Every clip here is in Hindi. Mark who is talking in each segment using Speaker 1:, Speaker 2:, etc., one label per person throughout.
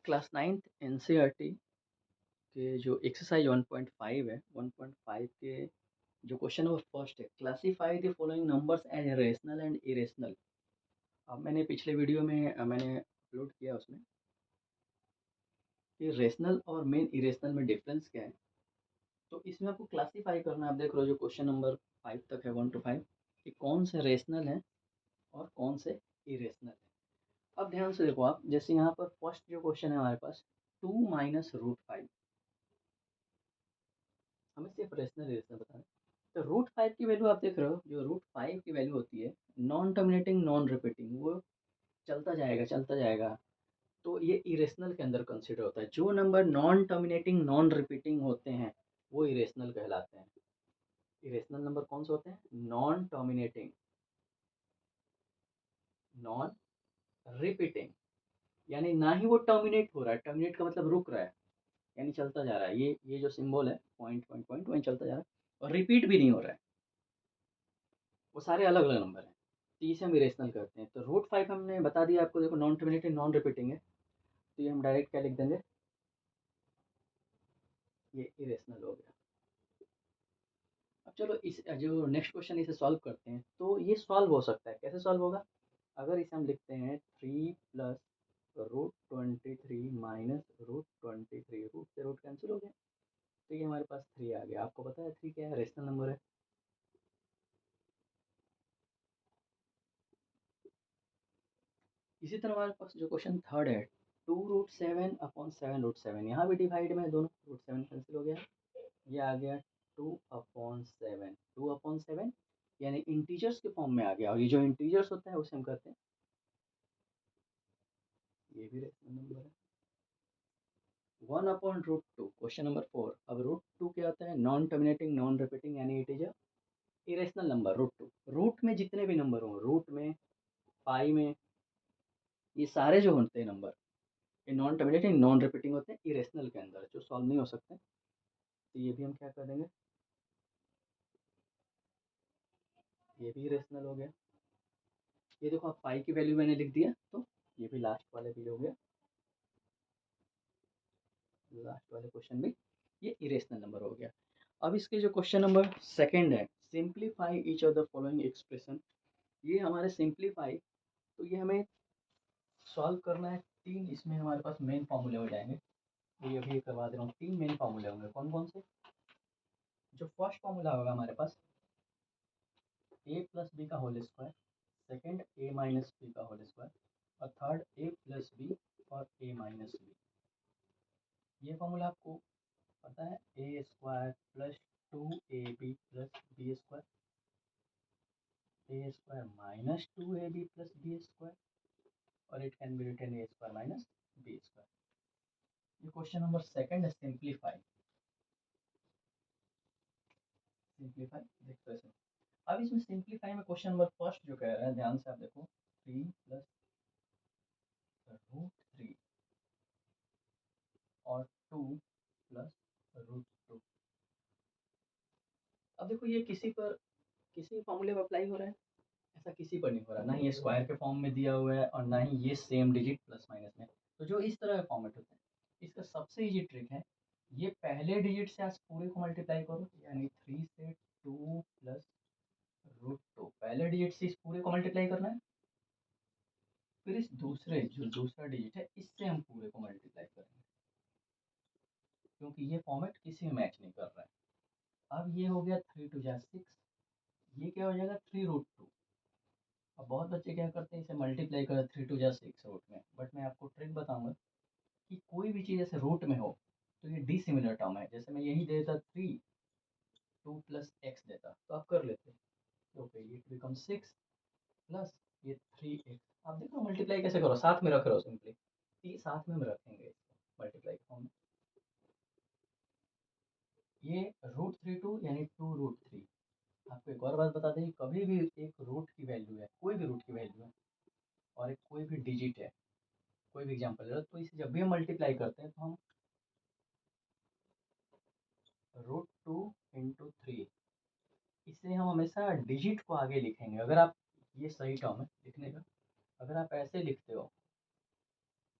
Speaker 1: क्लास 9th एनसीईआरटी के जो एक्सरसाइज 1.5 है, 1.5 के जो क्वेश्चन नंबर फर्स्ट है, classify the following numbers as rational and irrational. अब मैंने पिछले वीडियो में मैंने अपलोड किया उसमें कि रेशनल और मेन इरेशनल में डिफरेंस क्या है। तो इसमें आपको क्लासिफाई करना है। आप देख रहे हो जो क्वेश्चन नंबर 5 तक है, 1 to 5, कि कौन से रेशनल है और कौन से इरेशनल है। अब ध्यान से देखो आप, जैसे यहाँ पर फर्स्ट जो क्वेश्चन है हमारे पास 2 माइनस रूट 5, हमें सिर्फ रेशनल इरेशनल बताना है। तो रूट 5 की वैल्यू आप देख रहे हो, जो रूट 5 की वैल्यू होती है नॉन टर्मिनेटिंग नॉन रिपीटिंग, वो चलता जाएगा चलता जाएगा। तो ये इरेशनल के अंदर कंसिडर होता है। जो number non terminating non repeating होते हैं वो इरेशनल कहलाते हैं। इरेशनल नंबर कौन से होते हैं? नॉन टर्मिनेटिंग नॉन रिपीटिंग, यानी ना ही वो टर्मिनेट हो रहा है, टर्मिनेट का मतलब रुक रहा है, यानी चलता जा रहा है। ये जो सिंबल है पॉइंट पॉइंट पॉइंट वहीं चलता जा रहा है और रिपीट भी नहीं हो रहा है। वो सारे अलग अलग नंबर हैं, तो इसे हम इरेशनल करते हैं। तो रूट 5 हमने बता दिया आपको, देखो नॉन टर्मिनेटिंग नॉन रिपीटिंग है, तो ये हम डायरेक्ट क्या लिख देंगे, ये इरेशनल हो गया। अब चलो इस जो नेक्स्ट क्वेश्चन इसे सॉल्व करते हैं। तो ये सॉल्व हो सकता है, कैसे सॉल्व होगा? अगर इसे हम लिखते हैं 3 plus root 23 minus root 23, root से रूट कैंसिल हो गया, तो ये हमारे पास 3 आ गया। आपको पता है 3 क्या है? रेशनल नंबर है। इसी तरह हमारे पास जो क्वेश्चन थर्ड है 2√7/7√7, यहाँ भी डिवाइड में है दोनों, रूट 7 कैंसिल हो गया, ये आ गया 2/7, 2/7 यानी इंटीजर्स के फॉर्म में आ गया। और ये जो इंटीजर्स होता है उसे हम कहते हैं, ये भी रेशनल नंबर है। 1/√2, क्वेश्चन नंबर 4। अब रूट 2 क्या होता है? नॉन टर्मिनेटिंग नॉन रिपीटिंग, यानी it is a irrational number. Root 2, root में जितने भी नंबर हों, रूट में, पाई में, ये सारे जो होते हैं नंबर, ये नॉन टर्मिनेटिंग नॉन रिपीटिंग होते हैं इरेशनल के अंदर, जो सॉल्व नहीं हो सकते। तो ये भी हम क्या कर देंगे, ये भी इरेशनल हो गया। ये देखो आप पाई की वैल्यू मैंने लिख दिया, तो ये भी लास्ट वाले भी हो गया, लास्ट वाले क्वेश्चन भी ये इरेशनल नंबर हो गया। अब इसके जो क्वेश्चन नंबर सेकंड है, simplify each of the following expression, ये हमारे सिंप्लीफाई, तो ये हमें सॉल्व करना है। 3 इसमें हमारे पास मेन फार्मूले हो जाएंगे, ये अभी करवा दे रहा हूँ। 3 मेन फार्मूले होंगे, कौन कौन से? जो फर्स्ट फार्मूला होगा हमारे पास a प्लस बी का whole square, second a minus b का होल स्क्वायर, और थर्ड a प्लस बी और a माइनस बी। ये फार्मूला आपको पता है, ए square plus 2ab plus b square, a square minus 2ab plus b square, और it can be written A square minus B square. ये क्वेश्चन नंबर सेकंड है, सिंप्लीफाई। सिंप्लीफाई देखते हैं। अब इसमें सिंप्लीफाई में क्वेश्चन नंबर फर्स्ट जो कह रहा है, ध्यान से आप देखो, 3 प्लस रूट 3 और 2 प्लस रूट 2। अब देखो ये किसी फॉर्मूले पर अप्लाई हो रहा है, ऐसा किसी पर नहीं हो रहा, ना ही ये स्क्वायर के फॉर्म में दिया हुआ है और ना ही ये सेम डिजिट प्लस माइनस में। तो जो इस तरह का फॉर्मेट होता है, इसका सबसे इजी ट्रिक है, ये पहले डिजिट से आज पूरे को मल्टीप्लाई करो, यानी 3 से 2 प्लस रूट 2, पहले डिजिट से इस पूरे को मल्टीप्लाई करना है। फिर इस दूसरे जो दूसरा डिजिट है इससे हम पूरे को मल्टीप्लाई करेंगे, क्योंकि ये फॉर्मेट किसी में मैच नहीं कर रहा है। अब ये हो गया 3 2 6, ये क्या हो जाएगा 3√2। अब बहुत बच्चे क्या करते हैं, इसे मल्टीप्लाई कर 3 2 6 रूट में, बट मैं आपको ट्रिक बताऊंगा कि कोई भी चीज़ ऐसे रूट में हो तो ये डिसिमिलर टर्म है। जैसे मैं यही देता 2 प्लस एक्स देता तो आप कर लेते, ओके ये बिकम 6 प्लस ये 3x। आप देखो मल्टीप्लाई कैसे करो, साथ में रख रहे हो सिंपली, ये साथ में हम रखेंगे इसको मल्टीप्लाई फॉर्म में। ये √32 यानी 2√3। आपको एक और बात बता दें, कभी भी एक रूट की वैल्यू है, कोई भी रूट की वैल्यू है, और एक कोई भी डिजिट है, कोई भी एग्जांपल ले लो, तो इसे जब भी हम मल्टीप्लाई करते हैं तो हम √2 × 3, इससे हम हमेशा डिजिट को आगे लिखेंगे। अगर आप, ये सही टर्म है लिखने का, अगर आप ऐसे लिखते हो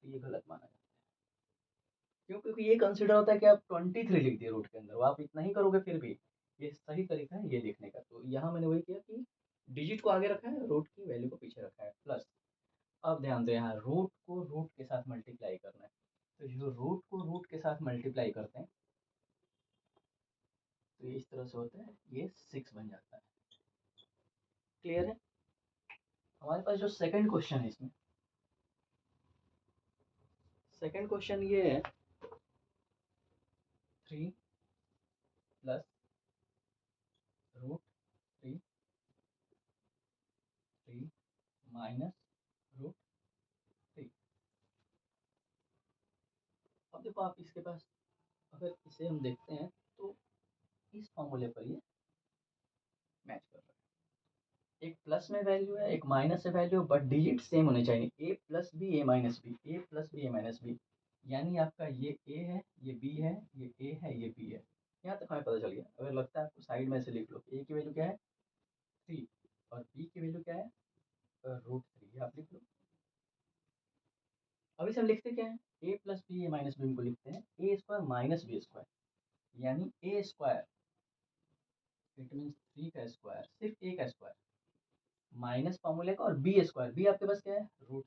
Speaker 1: तो ये गलत माना जाता है। क्यों? क्योंकि ये कंसिडर होता है कि आप 23 लिख दिए रूट के अंदर, वो आप इतना ही करोगे फिर भी ये सही तरीका है ये लिखने का। तो यहाँ मैंने वही किया कि डिजिट को आगे रखा है, रूट की वैल्यू को पीछे रखा है, प्लस। अब ध्यान दें, यहाँ रूट को रूट के साथ मल्टीप्लाई करना है, तो जो रूट को रूट के साथ मल्टीप्लाई करते हैं तो ये इस तरह से होता है, ये 6 बन जाता है। क्लियर है? हमारे पास जो सेकंड क्वेश्चन है, इसमें सेकंड क्वेश्चन ये है 3 प्लस रूट 3 3 माइनस रूट 3। अब देखो, आप इसके पास अगर इसे हम देखते हैं तो इस फॉर्मूले पर ये मैच कर रहा है। एक प्लस में वैल्यू है, एक माइनस में वैल्यू, बट डिजिट सेम होने चाहिए, ए plus B A minus B, A plus B A minus B. यानी आपका ये ए है, ये बी है, ये ए है, ये बी है। यहाँ तक हमें पता चल गया। अगर लगता है आपको साइड में से लिख लो, ए की वैल्यू क्या है 3 और बी की वैल्यू क्या है रूट 3, आप लिख लो। अब इसे हम लिखते क्या है, A plus B A minus B को लिखते हैं ए स्क्वायर माइनस बी स्क्वायर, यानी ए स्क्वायर इट मीन्स 3 का स्क्वायर, सिर्फ ए का स्क्वायर माइनस फॉर्मूले का, और बी स्क्वायर, बी आपके पास क्या है रूट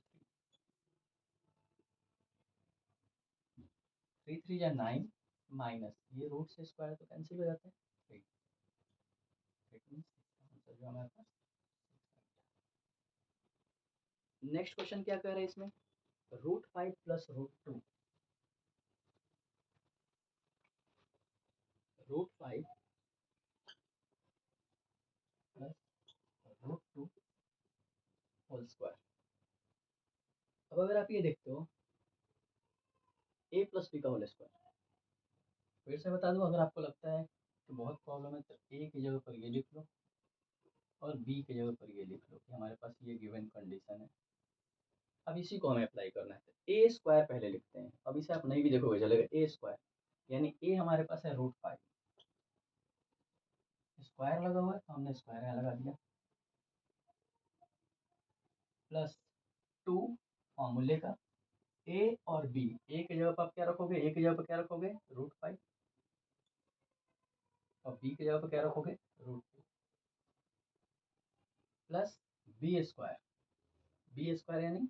Speaker 1: 3, 3 या 9 माइनस ये रूट से स्क्वायर तो कैंसिल हो जाता है 3, इट मीन्स आंसर जो हमारे पास। नेक्स्ट क्वेश्चन क्या कह रहा है इसमें, root 5 plus root 2, root 5 plus root 2 whole square. अब अगर आप ये देखते हो ए प्लस बी का होल स्क्वायर, फिर से बता दूं, अगर आपको लगता है कि बहुत प्रॉब्लम है तो ए की जगह पर ये लिख लो और बी की जगह पर ये लिख लो कि हमारे पास ये गिवन कंडीशन है। अब इसी को हमें अप्लाई करना है, तो ए स्क्वायर पहले लिखते हैं। अब इसे आप नहीं भी देखोगे चलेगा, ए स्क्वायर यानी ए हमारे पास है रूट 5, स्क्वायर लगा हुआ है तो हमने स्क्वायर यहाँ लगा दिया, प्लस 2 फॉर्मूले का ए और बी, ए की जगह पर आप क्या रखोगे, ए की जगह पर क्या रखोगे रूट 5, और बी की जगह पर क्या रखोगे रूट 2, प्लस बी स्क्वायर यानी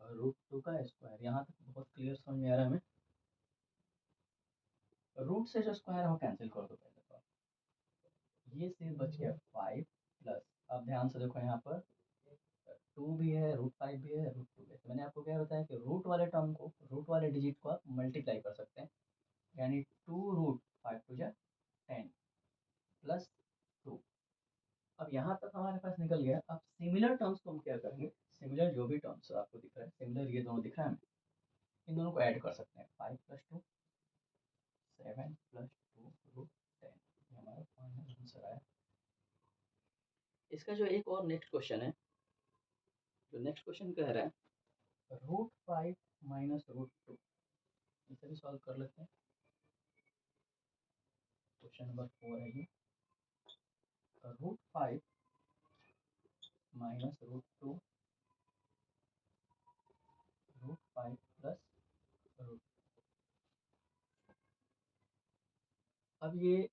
Speaker 1: रूट 2 का स्क्वायर। यहाँ तक बहुत क्लियर समझ में आ रहा है हमें। रूट से जो स्क्वायर है वो कैंसिल कर दो पहले तो, ये सिर्फ बच गया 5 प्लस। अब ध्यान से देखो, यहाँ पर 2 भी है, रूट 5 भी है, रूट 2 भी है। तो मैंने आपको क्या बताया कि रूट वाले टर्म को, रूट वाले डिजिट को आप मल्टीप्लाई कर सकते हैं, यानी 2 रूट 5 टू जा 10 प्लस 2। अब यहाँ तक हमारे पास निकल गया। अब सिमिलर टर्म्स को हम क्या करेंगे, सिमिलर जो भी टर्म्स आपको दिख रहा है, सिमिलर ये दोनों दिख रहा है, हमें इन दोनों को ऐड कर सकते हैं। 5 प्लस 2 7 प्लस 2 रूट 10, ये हमारा फाइनल आंसर आया। इसका जो एक और नेक्स्ट क्वेश्चन है, जो नेक्स्ट क्वेश्चन कह रहा है रूट 5 माइनस रूट 2, इसे भी सॉल्व कर लेते हैं। क्वेश्चन नंबर 4 है ये, root 5 minus root 2 root 5 plus root. अब ये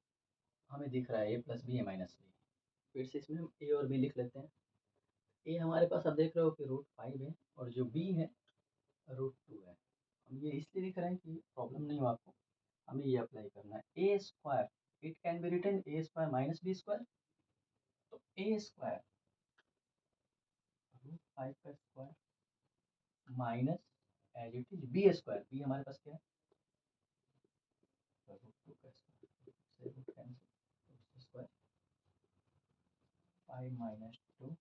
Speaker 1: हमें दिख रहा है A plus B A minus B, फिर से इसमें हम ए और बी लिख लेते हैं। ए हमारे पास आप देख रहे हो कि रूट 5 है, और जो बी है रूट 2 है। हम ये इसलिए लिख रहे हैं कि प्रॉब्लम नहीं हो आपको, हमें ये अप्लाई करना है। ए square it can be written A square minus B square, तो ए स्क्वायर रूट 5 का square minus as it is B square, B हमारे पास क्या है रूट 2 का स्क्वायर, से root cancel square 5 minus 2,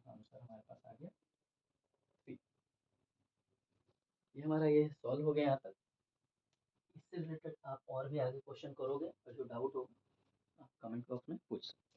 Speaker 1: answer हमारे पास आ गया 3। ये हमारा ये सॉल्व हो गया यहाँ तक। इससे रिलेटेड आप और भी आगे क्वेश्चन करोगे, और जो डाउट हो आप कमेंट बॉक्स में पूछ सकते हैं।